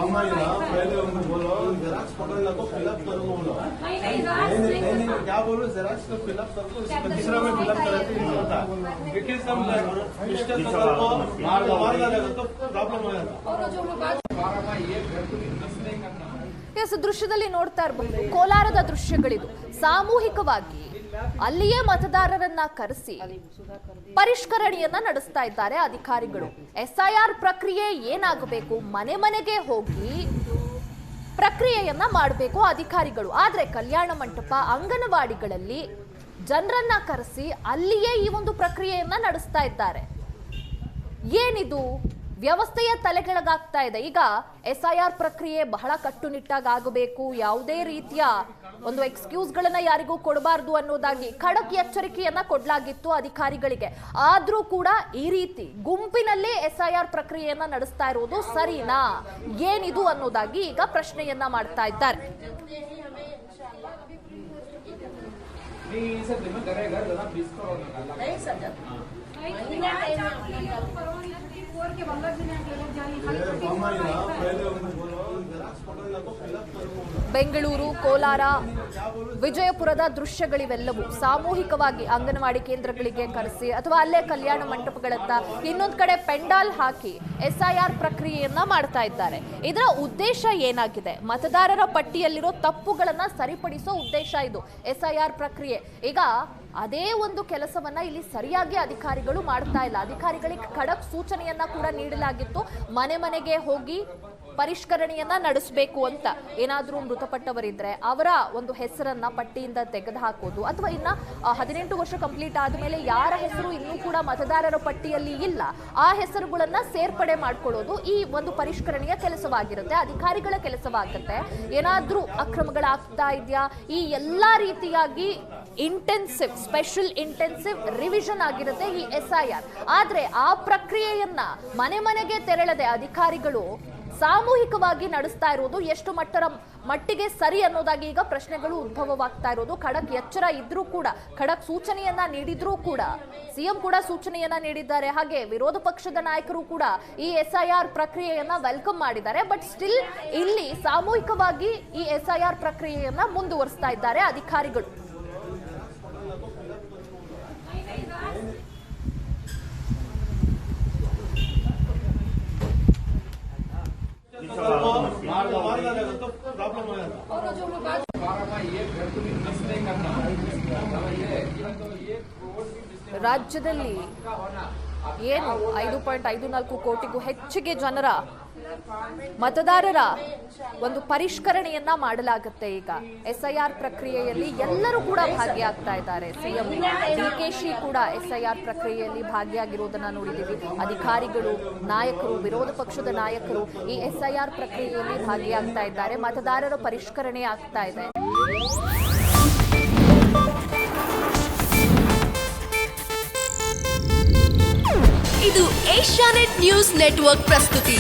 ना पहले उनको बोलो जेरॉक्स पकड़ने को फिलअप करो बोलो। नहीं क्या बोलो जेरॉक्स को फिलअप करो तीसरा में फिलअप करते नहीं होता क्योंकि सब मिस्टेक को मार देगा तो प्रॉब्लम हो जाता। ಎಸ್ ದೃಶ್ಯದಲ್ಲಿ ನೋಡ್ತಾ ಇರಬಹುದು ಕೋಲಾರದ ದೃಶ್ಯಗಳಿದು ಸಾಮೂಹಿಕವಾಗಿ ಅಲ್ಲಿಯೇ ಮತದಾರರನ್ನ ಕರೆಸಿ ಪರಿಷ್ಕರಣೆಯನ್ನ ನಡೆಸ್ತಾ ಇದ್ದಾರೆ ಅಧಿಕಾರಿಗಳು ಎಸ್ಐಆರ್ ಪ್ರಕ್ರಿಯೆ ಏನಾಗಬೇಕು ಮನೆ ಮನೆಗೆ ಹೋಗಿ ಪ್ರಕ್ರಿಯೆಯನ್ನ ಮಾಡಬೇಕು ಅಧಿಕಾರಿಗಳು ಆದ್ರೆ ಕಲ್ಯಾಣ ಮಂಟಪ ಅಂಗನವಾಡಿಗಳಲ್ಲಿ ಜನರನ್ನ ಕರೆಸಿ ಅಲ್ಲಿಯೇ ಈ ಒಂದು ಪ್ರಕ್ರಿಯೆಯನ್ನ ನಡೆಸ್ತಾ ಇದ್ದಾರೆ ಏನಿದು ವ್ಯವಸ್ಥೆಯ ತಲೆಕೆಳಗಾಗ್ತಾ ಇದೆ ಈಗ ಎಸ್ಐಆರ್ ಪ್ರಕ್ರಿಯೆ ಬಹಳ ಕಟ್ಟುನಿಟ್ಟಾಗಿ ಆಗಬೇಕು ಯಾವುದೇ ರೀತಿಯ ಒಂದು ಎಕ್ಸ್ಕ್ಯೂಸ್ ಗಳನ್ನ ಯಾರಿಗೂ ಕೊಡಬಾರದು ಅನ್ನೋದಾಗಿ ಖಡಕ್ ಎಚ್ಚರಿಕೆಯನ್ನ ಕೊಡಲಾಗಿತ್ತು ಅಧಿಕಾರಿಗಳಿಗೆ ಆದ್ರೂ ಕೂಡ ಈ ರೀತಿ ಗುಂಪಿನಲ್ಲೇ ಎಸ್ಐಆರ್ ಪ್ರಕ್ರಿಯೆಯನ್ನ ನಡೆಸ್ತಾ ಇರೋದು ಸರಿನಾ ಏನಿದು ಅನ್ನೋದಾಗಿ ಈಗ ಪ್ರಶ್ನೆಯನ್ನ ಮಾಡ್ತಾ ಇದ್ದಾರೆ ಬೆಂಗಳೂರು ಕೋಲಾರ ವಿಜಯಪುರದ ದೃಶ್ಯಗಳಿವೆಲ್ಲವೂ ಸಾಮೂಹಿಕವಾಗಿ ಅಂಗನವಾಡಿ ಕೇಂದ್ರಗಳಿಗೆ ಕರೆಸಿ ಅಥವಾ ಅಲ್ಲೇ ಕಲ್ಯಾಣ ಮಂಟಪಗಳತ್ತ ಇನ್ನೊಂದು ಕಡೆ ಪೆಂಡಾಲ್ ಹಾಕಿ ಎಸ್ಐಆರ್ ಪ್ರಕ್ರಿಯೆಯನ್ನ ಮಾಡ್ತಾ ಇದ್ದಾರೆ ಇದರ ಉದ್ದೇಶ ಏನಾಗಿದೆ ಮತದಾರರ ಪಟ್ಟಿಯಲ್ಲಿರೋ ತಪ್ಪುಗಳನ್ನ ಸರಿಪಡಿಸೋ ಉದ್ದೇಶ ಇದು ಎಸ್ಐಆರ್ ಪ್ರಕ್ರಿಯೆ ಈಗ ಅದೇ ಒಂದು ಕೆಲಸವನ್ನ ಇಲ್ಲಿ ಸರಿಯಾಗಿ ಅಧಿಕಾರಿಗಳು ಮಾಡ್ತಾ ಇಲ್ಲ ಅಧಿಕಾರಿಗಳಿಗೆ ಖಡಕ್ ಸೂಚನೆಯನ್ನ ಕೂಡ ನೀಡಲಾಗಿತ್ತು ಮನೆ ಮನೆಗೆ ಹೋಗಿ ಪರಿಷ್ಕರಣೆಯನ್ನ ನಡೆಸಬೇಕು ಅಂತ ಏನಾದ್ರೂ ಮೃತಪಟ್ಟವರಿದ್ರೆ ಅವರ ಒಂದು ಹೆಸರನ್ನ ಪಟ್ಟಿಯಿಂದ ತೆಗೆದು ಹಾಕೋದು ಅಥವಾ ಇನ್ನ 18 ವರ್ಷ ಕಂಪ್ಲೀಟ್ ಆದ್ಮೇಲೆ ಯಾರ ಹೆಸರು ಇನ್ನೂ ಕೂಡ ಮತದಾರರ ಪಟ್ಟಿಯಲ್ಲಿ ಇಲ್ಲ ಆ ಹೆಸರುಗಳನ್ನ ಸೇರ್ಪಡೆ ಮಾಡ್ಕೊಳ್ಳೋದು ಈ ಒಂದು ಪರಿಷ್ಕರಣೆಯ ಕೆಲಸವಾಗಿರುತ್ತೆ ಅಧಿಕಾರಿಗಳ ಕೆಲಸವಾಗುತ್ತೆ ಏನಾದ್ರೂ ಅಕ್ರಮಗಳಾಗ್ತಾ ಇದೆಯಾ ಈ ಎಲ್ಲಾ ರೀತಿಯಾಗಿ ಇಂಟೆನ್ಸಿವ್ ಸ್ಪೆಷಲ್ ಇಂಟೆನ್ಸಿವ್ ರಿವಿಷನ್ ಆಗಿರುತ್ತೆ ಈ ಎಸ್ಐಆರ್ ಆದ್ರೆ ಆ ಪ್ರಕ್ರಿಯೆಯನ್ನ ಮನೆ ಮನೆಗೆ ತೆರಳದೆ ಅಧಿಕಾರಿಗಳು ಸಾಮೂಹಿಕವಾಗಿ ನಡೆಸ್ತಾ ಇರೋದು ಎಷ್ಟು ಮಟ್ಟಿಗೆ ಸರಿ ಅನ್ನೋದಾಗಿ ಈಗ ಪ್ರಶ್ನೆಗಳು ಉದ್ಭವವಾಗ್ತಾ ಇರೋದು ಖಡಕ್ ಎಚ್ಚರ ಇದ್ರೂ ಕೂಡ ಖಡಕ್ ಸೂಚನೆಯನ್ನ ನೀಡಿದ್ರೂ ಕೂಡ ಸಿಎಂ ಕೂಡ ಸೂಚನೆಯನ್ನ ನೀಡಿದ್ದಾರೆ ಹಾಗೆ ವಿರೋಧ ಪಕ್ಷದ ನಾಯಕರು ಕೂಡ ಈ ಎಸ್ಐಆರ್ ಪ್ರಕ್ರಿಯೆಯನ್ನ ವೆಲ್ಕಮ್ ಮಾಡಿದ್ದಾರೆ ಬಟ್ ಸ್ಟಿಲ್ ಇಲ್ಲಿ ಸಾಮೂಹಿಕವಾಗಿ ಈ ಎಸ್ಐಆರ್ ಪ್ರಕ್ರಿಯೆಯನ್ನ ಮುಂದುವರಿಸ್ತಾ ಇದ್ದಾರೆ ಅಧಿಕಾರಿಗಳು ರಾಜ್ಯದಲ್ಲಿ ಏನು 5.54 ಕೋಟಿಗೂ ಹೆಚ್ಚಿಗೆ ಜನರ ಮತದಾರರ ಒಂದು ಪರಿಷ್ಕರಣೆಯನ್ನ ಮಾಡಲಾಗುತ್ತೆ ಈಗ ಎಸ್ಐಆರ್ ಪ್ರಕ್ರಿಯೆಯಲ್ಲಿ ಎಲ್ಲರೂ ಕೂಡ ಭಾಗಿಯಾಗ್ತಾ ಇದ್ದಾರೆ ಸಿಎಂ ಡಿಕೆಶಿ ಕೂಡ ಎಸ್ಐಆರ್ ಪ್ರಕ್ರಿಯೆಯಲ್ಲಿ ಭಾಗಿಯಾಗಿರುವುದನ್ನ ನೋಡಿದ್ದೀವಿ ಅಧಿಕಾರಿಗಳು ನಾಯಕರು ವಿರೋಧ ಪಕ್ಷದ ನಾಯಕರು ಈ ಎಸ್ಐಆರ್ ಪ್ರಕ್ರಿಯೆಯಲ್ಲಿ ಭಾಗಿಯಾಗ್ತಾ ಇದ್ದಾರೆ ಮತದಾರರ ಪರಿಷ್ಕರಣೆ ಆಗ್ತಾ ಇದೆ ಇದು ಏಷ್ಯಾನೆಟ್ ನ್ಯೂಸ್ ನೆಟ್ವರ್ಕ್ ಪ್ರಸ್ತುತಿ